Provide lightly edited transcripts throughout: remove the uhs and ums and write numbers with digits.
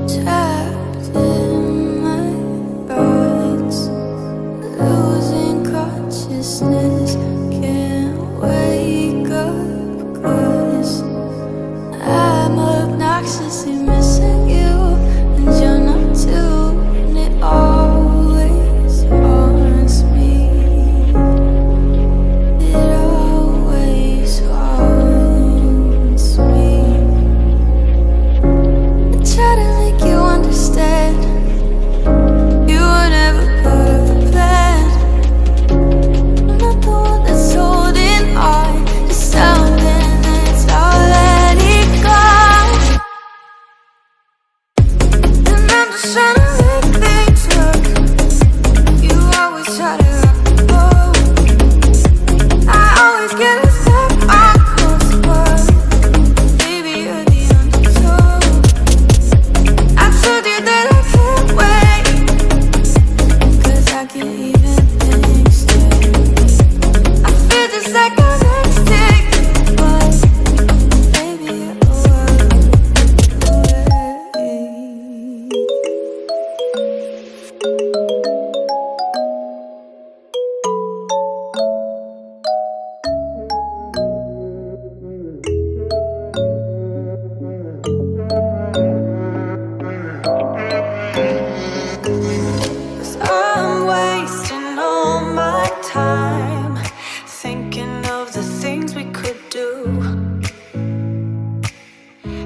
Trapped in my trying to make things work. You always try to rock the boat. I always get a step on course, but baby, you're the undertow. I told you that I can't wait, 'cause I can't even think straight. I feel just like I'm next ticket, but baby, you're a world away. I'm wasting all my time thinking of the things we could do.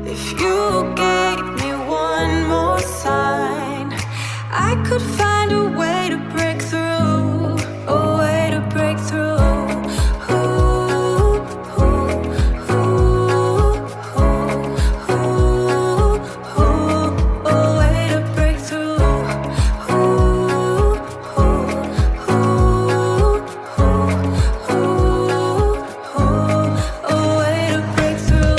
If you gave me one more sign, I could find a way to break through, a way to break through. Ooh, ooh, ooh, ooh, ooh, ooh, a way to break through. Ooh, ooh, ooh, ooh, ooh, a way to break through.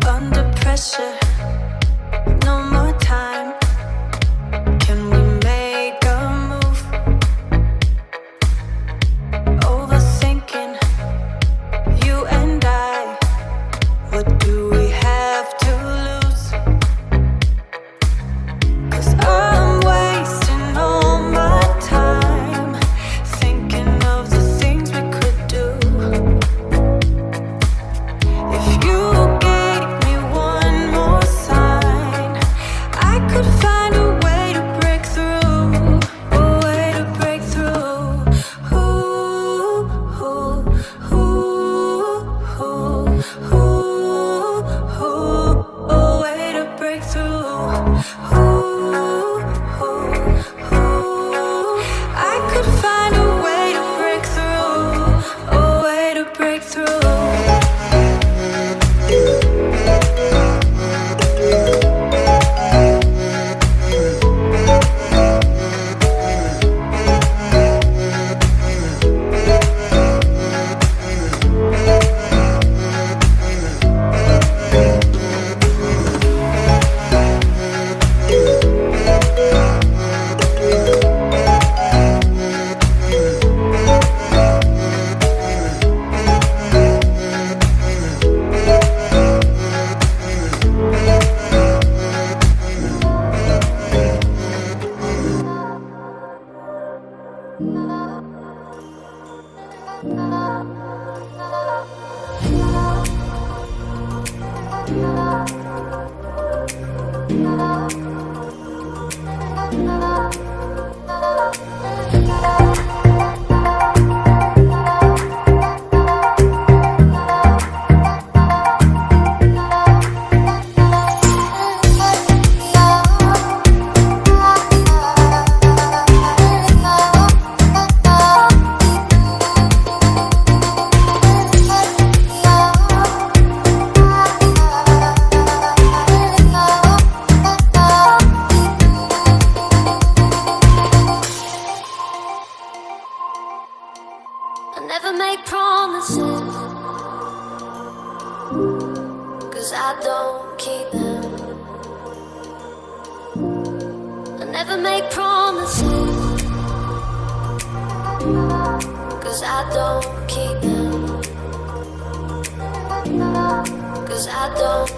Under pressure, no more time. Can we make a move? Overthinking, you and I. What do we have to lose? 'Cause I'm wasting all my time thinking of the things we could do. If you gave me one more sign, I could find a way to break through, a way to break through. Ooh, ooh, ooh, ooh, ooh, a way to break through. Ooh, ooh, ooh, I could find a way to break through, a way to break through. I never make promises, 'cause I don't keep them. I never make promises, 'cause I don't keep them. 'Cause I don't